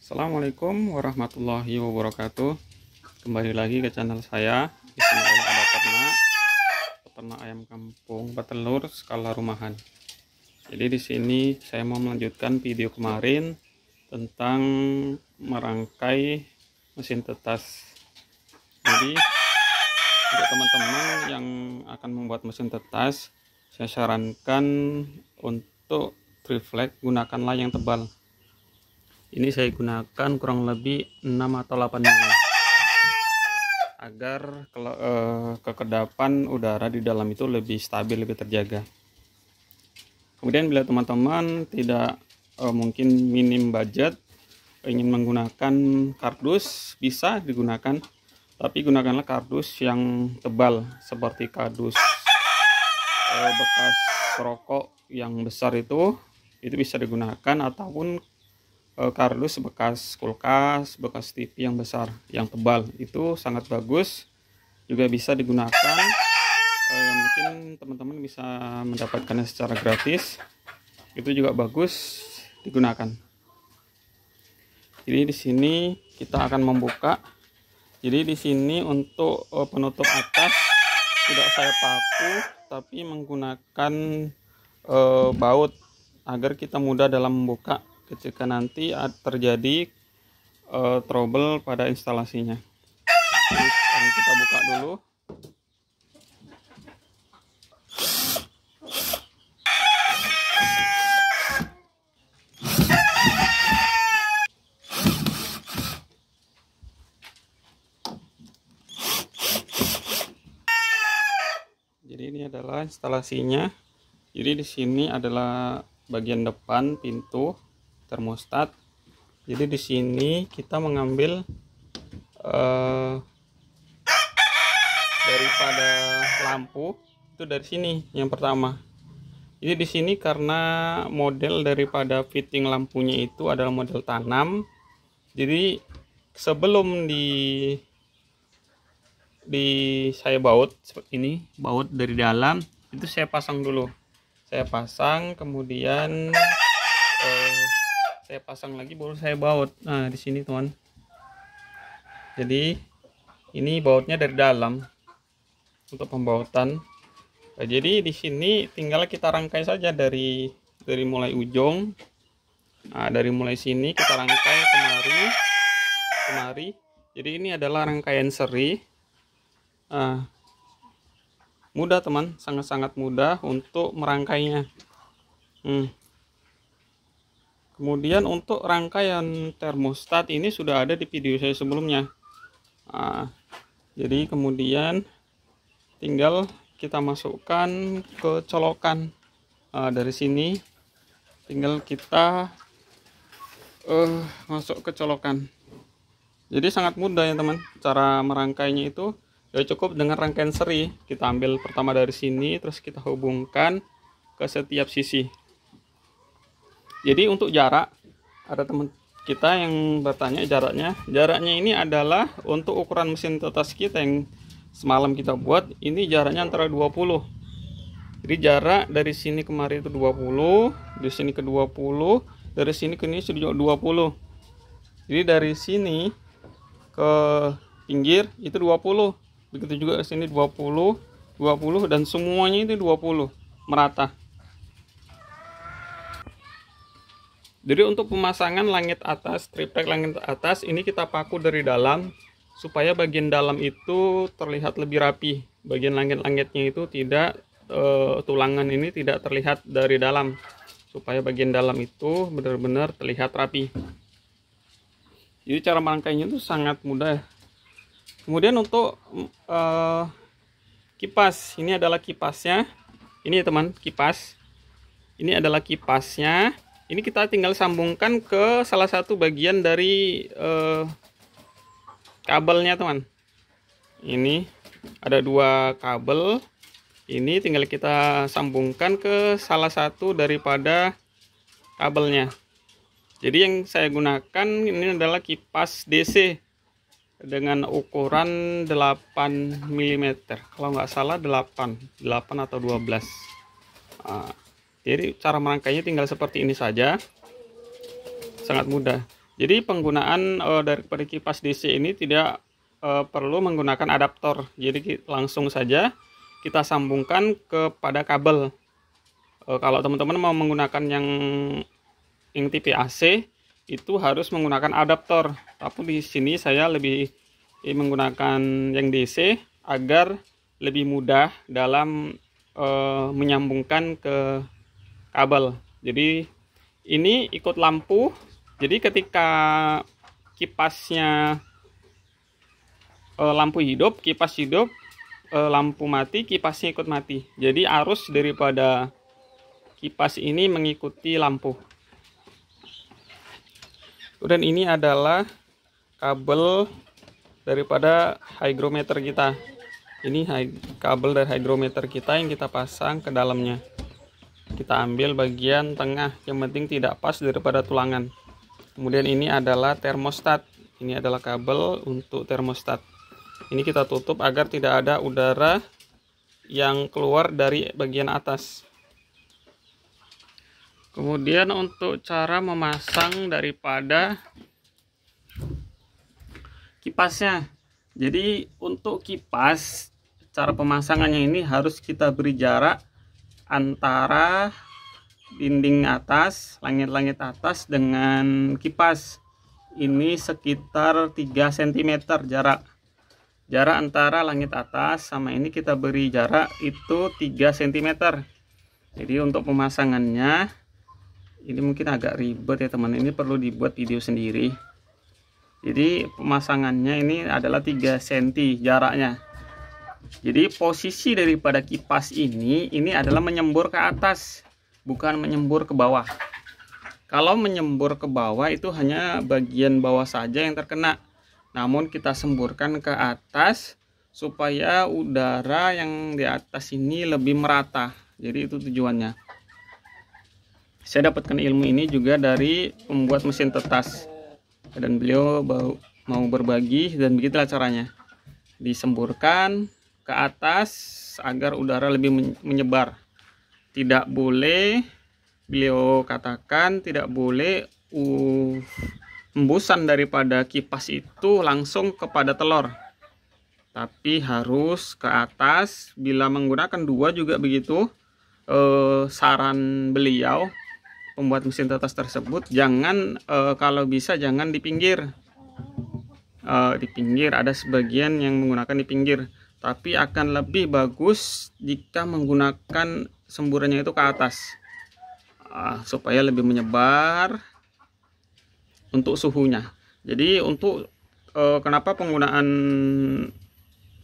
Assalamualaikum warahmatullahi wabarakatuh. Kembali lagi ke channel saya. Di sini ada peternak ayam kampung petelur skala rumahan. Jadi di sini saya mau melanjutkan video kemarin tentang merangkai mesin tetas. Jadi untuk teman-teman yang akan membuat mesin tetas, saya sarankan untuk triplek gunakanlah yang tebal. Ini saya gunakan kurang lebih 6 atau 8 mm agar kekedapan udara di dalam itu lebih stabil, lebih terjaga. Kemudian bila teman-teman tidak mungkin minim budget, ingin menggunakan kardus, bisa digunakan, tapi gunakanlah kardus yang tebal seperti kardus bekas rokok yang besar itu bisa digunakan, ataupun kardus bekas kulkas, bekas TV yang besar, yang tebal, itu sangat bagus, juga bisa digunakan. Mungkin teman-teman bisa mendapatkannya secara gratis, itu juga bagus digunakan. Jadi di sini kita akan membuka. Jadi di sini untuk penutup atas tidak saya paku, tapi menggunakan baut agar kita mudah dalam membuka ketika nanti terjadi trouble pada instalasinya. Jadi kita buka dulu. Jadi ini adalah instalasinya. Jadi di sini adalah bagian depan pintu termostat. Jadi di sini kita mengambil daripada lampu itu dari sini yang pertama. Jadi di sini karena model daripada fitting lampunya itu adalah model tanam. Jadi sebelum saya baut seperti ini, baut dari dalam itu saya pasang dulu. Saya pasang, kemudian saya pasang lagi, baru saya baut. Nah di sini teman, jadi ini bautnya dari dalam untuk pembautan. Nah, jadi di sini tinggal kita rangkai saja dari mulai ujung. Nah dari mulai sini kita rangkai kemari. Jadi ini adalah rangkaian seri. Mudah teman, sangat-sangat mudah untuk merangkainya. Kemudian untuk rangkaian termostat ini sudah ada di video saya sebelumnya. Jadi kemudian tinggal kita masukkan ke colokan. Dari sini tinggal kita masuk ke colokan. Jadi sangat mudah ya teman, cara merangkainya itu ya cukup dengan rangkaian seri. Kita ambil pertama dari sini, terus kita hubungkan ke setiap sisi. Jadi untuk jarak, ada teman kita yang bertanya jaraknya ini adalah untuk ukuran mesin tetas kita yang semalam kita buat, ini jaraknya antara 20. Jadi jarak dari sini kemari itu 20, dari sini ke 20, dari sini ke ini sudah 20. Jadi dari sini ke pinggir itu 20, begitu juga ke sini 20, dan semuanya itu 20 merata. Jadi untuk pemasangan langit atas, triplek langit atas ini kita paku dari dalam supaya bagian dalam itu terlihat lebih rapi. Bagian langit-langitnya itu tidak tulangan ini tidak terlihat dari dalam, supaya bagian dalam itu benar-benar terlihat rapi. Jadi cara merangkainya itu sangat mudah. Kemudian untuk kipas, ini adalah kipasnya. Ini ya teman, kipas. Ini adalah kipasnya. Ini kita tinggal sambungkan ke salah satu bagian dari kabelnya teman. Ini ada 2 kabel. Ini tinggal kita sambungkan ke salah satu daripada kabelnya. Jadi yang saya gunakan ini adalah kipas DC dengan ukuran 8 mm. Kalau nggak salah 8 atau 12. Jadi cara merangkainya tinggal seperti ini saja, sangat mudah. Jadi penggunaan daripada kipas DC ini tidak perlu menggunakan adaptor. Jadi langsung saja kita sambungkan kepada kabel. Kalau teman-teman mau menggunakan yang tipe AC itu harus menggunakan adaptor. Tapi di sini saya lebih menggunakan yang DC agar lebih mudah dalam menyambungkan ke kabel. Jadi ini ikut lampu. Jadi ketika kipasnya lampu hidup, kipas hidup, lampu mati, kipasnya ikut mati. Jadi arus daripada kipas ini mengikuti lampu. Dan ini adalah kabel daripada hygrometer kita. Ini kabel dari hygrometer kita yang kita pasang ke dalamnya. Kita ambil bagian tengah, yang penting tidak pas daripada tulangan. Kemudian ini adalah termostat. Ini adalah kabel untuk termostat. Ini kita tutup agar tidak ada udara yang keluar dari bagian atas. Kemudian untuk cara memasang daripada kipasnya. Jadi untuk kipas, cara pemasangannya ini harus kita beri jarak antara dinding atas, langit-langit atas dengan kipas. Ini sekitar 3 cm jarak antara langit atas sama ini kita beri jarak itu 3 cm. Jadi untuk pemasangannya ini mungkin agak ribet ya teman, ini perlu dibuat video sendiri. Jadi pemasangannya ini adalah 3 cm jaraknya. Jadi posisi daripada kipas ini adalah menyembur ke atas, bukan menyembur ke bawah. Kalau menyembur ke bawah itu hanya bagian bawah saja yang terkena. Namun kita semburkan ke atas supaya udara yang di atas ini lebih merata. Jadi itu tujuannya. Saya dapatkan ilmu ini juga dari pembuat mesin tetas. Dan beliau mau berbagi dan begitulah caranya. Disemburkan ke atas agar udara lebih menyebar. Tidak boleh, beliau katakan tidak boleh hembusan daripada kipas itu langsung kepada telur, tapi harus ke atas. Bila menggunakan 2 juga begitu. Saran beliau pembuat mesin tetas tersebut, jangan kalau bisa jangan di pinggir. Di pinggir ada sebagian yang menggunakan di pinggir, tapi akan lebih bagus jika menggunakan semburannya itu ke atas, supaya lebih menyebar untuk suhunya. Jadi untuk kenapa penggunaan,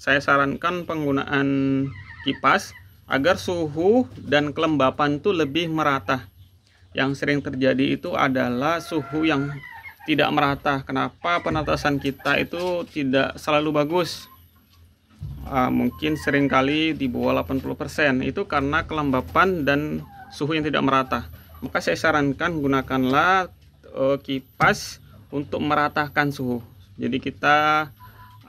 saya sarankan penggunaan kipas agar suhu dan kelembapan itu lebih merata. Yang sering terjadi itu adalah suhu yang tidak merata. Kenapa penetasan kita itu tidak selalu bagus? Mungkin seringkali di bawah 80%. Itu karena kelembapan dan suhu yang tidak merata. Maka saya sarankan gunakanlah kipas untuk meratakan suhu. Jadi kita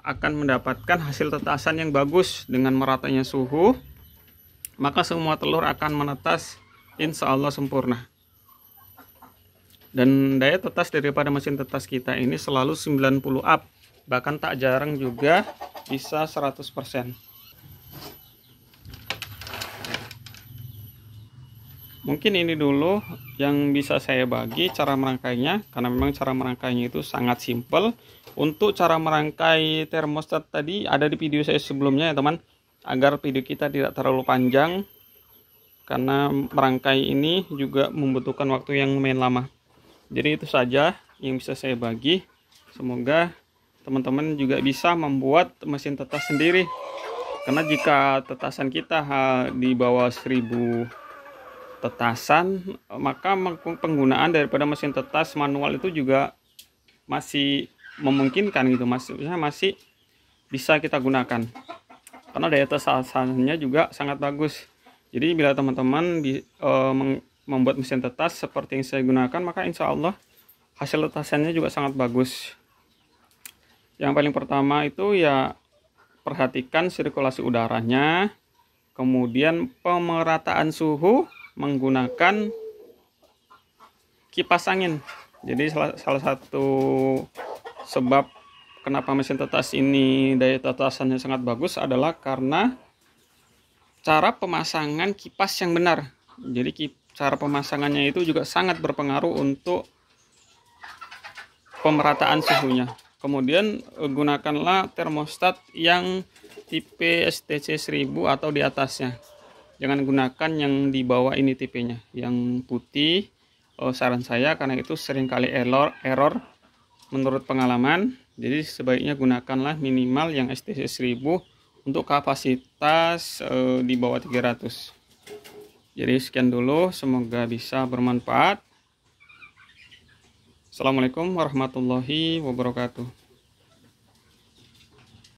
akan mendapatkan hasil tetasan yang bagus dengan meratanya suhu. Maka semua telur akan menetas insya Allah sempurna. Dan daya tetas daripada mesin tetas kita ini selalu 90 up, bahkan tak jarang juga bisa 100%. Mungkin ini dulu yang bisa saya bagi cara merangkainya, karena memang cara merangkainya itu sangat simpel. Untuk cara merangkai termostat tadi ada di video saya sebelumnya ya teman, agar video kita tidak terlalu panjang, karena merangkai ini juga membutuhkan waktu yang lumayan lama. Jadi itu saja yang bisa saya bagi. Semoga teman-teman juga bisa membuat mesin tetas sendiri. Karena jika tetasan kita di bawah 1000 tetasan, maka penggunaan daripada mesin tetas manual itu juga masih memungkinkan gitu, masih bisa kita gunakan. Karena daya tetasannya juga sangat bagus. Jadi bila teman-teman membuat mesin tetas seperti yang saya gunakan, maka insya Allah hasil tetasannya juga sangat bagus. Yang paling pertama itu ya perhatikan sirkulasi udaranya, kemudian pemerataan suhu menggunakan kipas angin. Jadi salah satu sebab kenapa mesin tetas ini daya tetasannya sangat bagus adalah karena cara pemasangan kipas yang benar. Jadi cara pemasangannya itu juga sangat berpengaruh untuk pemerataan suhunya. Kemudian gunakanlah termostat yang tipe STC 1000 atau di atasnya. Jangan gunakan yang di bawah ini tipenya. Yang putih, saran saya, karena itu seringkali error menurut pengalaman. Jadi sebaiknya gunakanlah minimal yang STC 1000 untuk kapasitas di bawah 300. Jadi sekian dulu, semoga bisa bermanfaat. Assalamualaikum warahmatullahi wabarakatuh.